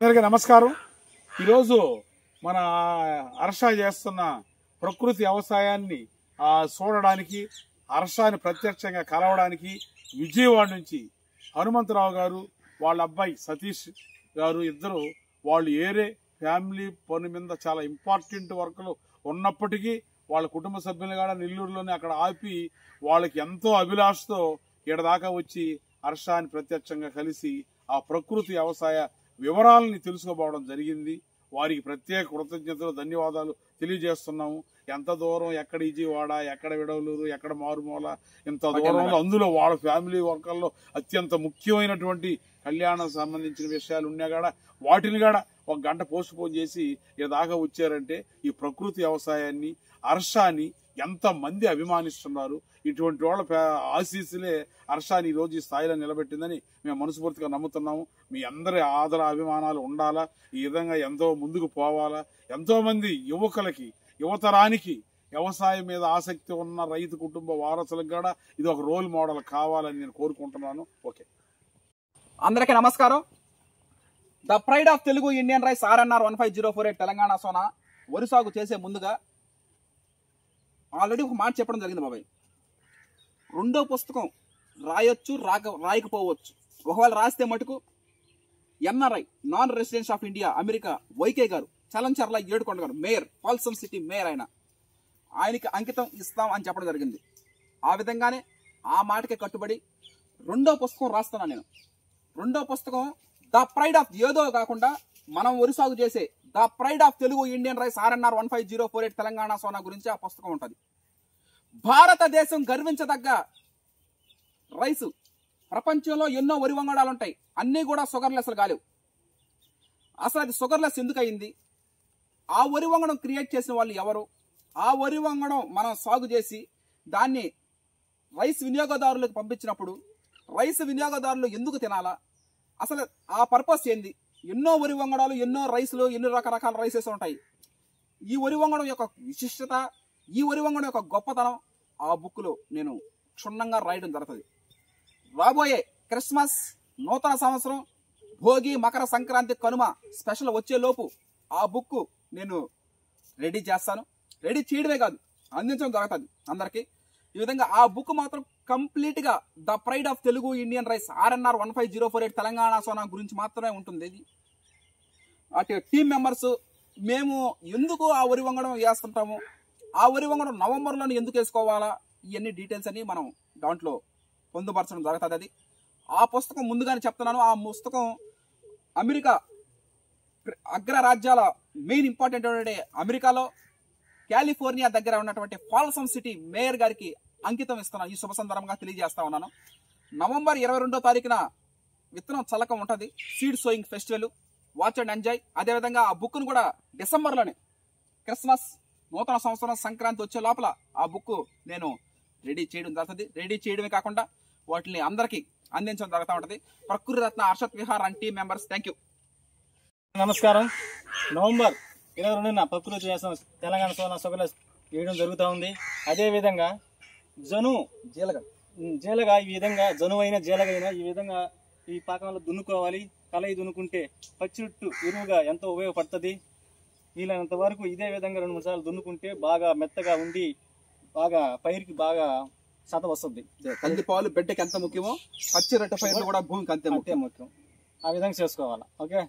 అందరికీ నమస్కారం. ఈరోజు మన హర్ష చేస్తున్న ప్రకృతి వ్యవసాయాన్ని చూడడానికి, హర్షాన్ని ప్రత్యక్షంగా కలవడానికి విజయవాడ నుంచి హనుమంతరావు గారు వాళ్ళ అబ్బాయి సతీష్ గారు ఇద్దరు వాళ్ళు ఏరే ఫ్యామిలీ పని మీద చాలా ఇంపార్టెంట్ వర్క్లు ఉన్నప్పటికీ వాళ్ళ కుటుంబ సభ్యులు కూడా నెల్లూరులోనే అక్కడ ఆపి వాళ్ళకి ఎంతో అభిలాషతో ఇక్కడ దాకా వచ్చి హర్షాన్ని ప్రత్యక్షంగా కలిసి ఆ ప్రకృతి వ్యవసాయ వివరాలని తెలుసుకోవడం జరిగింది. వారికి ప్రత్యేక కృతజ్ఞతలు, ధన్యవాదాలు తెలియజేస్తున్నాము. ఎంత దూరం, ఎక్కడ విజయవాడ, ఎక్కడ విడవలూరు, ఎక్కడ మారుమూల, ఇంత దూరంలో అందులో వాళ్ళ ఫ్యామిలీ వర్కల్లో అత్యంత ముఖ్యమైనటువంటి కళ్యాణం సంబంధించిన విషయాలు ఉన్నా కూడా వాటిని కూడా ఒక గంట పోస్ట్ పోన్ చేసి ఇక్కడ దాకా వచ్చారంటే ఈ ప్రకృతి వ్యవసాయాన్ని, హర్షాన్ని ఎంత మంది అభిమానిస్తున్నారు. ఇటువంటి వాళ్ళ ఆశీస్సులే హర్షాన్ని ఈ రోజు ఈ స్థాయిలో నిలబెట్టిందని మేము మనస్ఫూర్తిగా నమ్ముతున్నాము. మీ అందరి ఆదర అభిమానాలు ఉండాలా, ఈ విధంగా ఎంతో ముందుకు పోవాలా. ఎంతో మంది యువకులకి, యువతరానికి వ్యవసాయం మీద ఆసక్తి ఉన్న రైతు కుటుంబ వారసులకు కూడా ఇది ఒక రోల్ మోడల్ కావాలని నేను కోరుకుంటున్నాను. ఓకే, అందరికీ నమస్కారం. The pride of Telugu Indian rice RNR 15048 Telangana Sona వరి సాగు చేసే ముందుగా ఆల్రెడీ ఒక మాట చెప్పడం జరిగింది బాబాయ్. రెండో పుస్తకం రాయొచ్చు, రాయకపోవచ్చు. ఒకవేళ రాస్తే మటుకు NRI non residence of India America YK గారు, చలంచర్ల ఏడుకొండ గారు, మేయర్, పాల్సమ్ సిటీ మేయర్, ఆయనకి అంకితం ఇస్తాం అని చెప్పడం జరిగింది. ఆ విధంగానే ఆ మాటకి కట్టుబడి రెండో పుస్తకం రాస్తున్నాను నేను. రెండో పుస్తకం ద ప్రైడ్ ఆఫ్ ఏదో కాకుండా మనం వరి సాగు చేసే the pride of Telugu Indian rice RNR 15048 Telangana Sona గురించి ఆ పుస్తకం ఉంటుంది. భారతదేశం గర్వించదగ్గ రైసు. ప్రపంచంలో ఎన్నో వరి వంగడాలు ఉంటాయి, అన్నీ కూడా షుగర్లెస్ కాలేవు. అసలు అది షుగర్లెస్ ఎందుకు అయింది? ఆ వరి వంగడం క్రియేట్ చేసిన వాళ్ళు ఎవరు? ఆ వరి వంగడం మనం సాగు చేసి దాన్ని రైస్ వినియోగదారులకు పంపించినప్పుడు రైస్ వినియోగదారులు ఎందుకు తినాలా? అసలు ఆ పర్పస్ ఏంది? ఎన్నో వరి వంగడాలు, ఎన్నో రైసులు, ఎన్నో రకరకాల రైసెస్ ఉంటాయి. ఈ వరి వంగడం యొక్క విశిష్టత, ఈ వరి వంగడం యొక్క గొప్పతనం ఆ బుక్లో నేను క్షుణ్ణంగా రాయడం జరుగుతుంది. రాబోయే క్రిస్మస్, నూతన సంవత్సరం, భోగి, మకర సంక్రాంతి, కనుమ స్పెషల్ వచ్చేలోపు ఆ బుక్ నేను రెడీ చేస్తాను. రెడీ చేయడమే కాదు, అందించడం జరుగుతుంది అందరికీ. ఈ విధంగా ఆ బుక్ మాత్రం కంప్లీట్గా the pride of Telugu Indian rice RNR 15048 Telangana Sona గురించి మాత్రమే ఉంటుంది. ఇది అటు టీం మెంబర్స్ మేము ఎందుకు ఆ వరి వంగడం వేస్తుంటాము, ఆ వరి వంగడం నవంబర్లోనే ఎందుకు వేసుకోవాలా, ఇవన్నీ డీటెయిల్స్ అన్ని మనం దాంట్లో పొందుపరచడం జరుగుతుంది. అది ఆ పుస్తకం ముందుగానే చెప్తున్నాను. ఆ పుస్తకం అమెరికా అగ్రరాజ్యాల మెయిన్ ఇంపార్టెంట్ అమెరికాలో కాలిఫోర్నియా దగ్గర ఉన్నటువంటి పాల్సమ్ సిటీ మేయర్ గారికి అంకితం ఇస్తున్నాను. ఈ శుభ సందర్భంగా తెలియజేస్తా ఉన్నాను. నవంబర్ 22వ తారీఖున విత్తనం చల్లకం ఉంటుంది, seed sowing festival, watch and enjoy. అదేవిధంగా ఆ బుక్ను కూడా డిసెంబర్లోనే క్రిస్మస్, నూతన సంవత్సరం, సంక్రాంతి వచ్చే లోపల ఆ బుక్ నేను రెడీ చేయడం జరుగుతుంది. రెడీ చేయడమే కాకుండా వాటిని అందరికీ అందించడం జరుగుతూ ఉంటుంది. ప్రకృతి రత్న Harshat Vihar and team members, thank you. నమస్కారం. నవంబర్ 22న ప్రకృతి వ్యవసాయం తెలంగాణ సోనా సభలో వేయడం జరుగుతూ ఉంది. అదేవిధంగా జీలగా ఈ విధంగా జనువైన జీలగైనా ఈ విధంగా ఈ పాకంలో దున్నుకోవాలి. కలయి దున్నుకుంటే పచ్చిరొట్టు ఎరువుగా ఎంతో ఉపయోగపడుతుంది. వీలైనంత వరకు ఇదే విధంగా 2-3 సార్లు దున్నుకుంటే బాగా మెత్తగా ఉండి బాగా పైరుకి బాగా సత వస్తుంది. కందిపాలు బిడ్డకి ఎంత ముఖ్యమో పచ్చి రొట్టె పైర్లు కూడా భూమికి అంతే ముఖ్యం. ఆ విధంగా చేసుకోవాలి. ఓకే.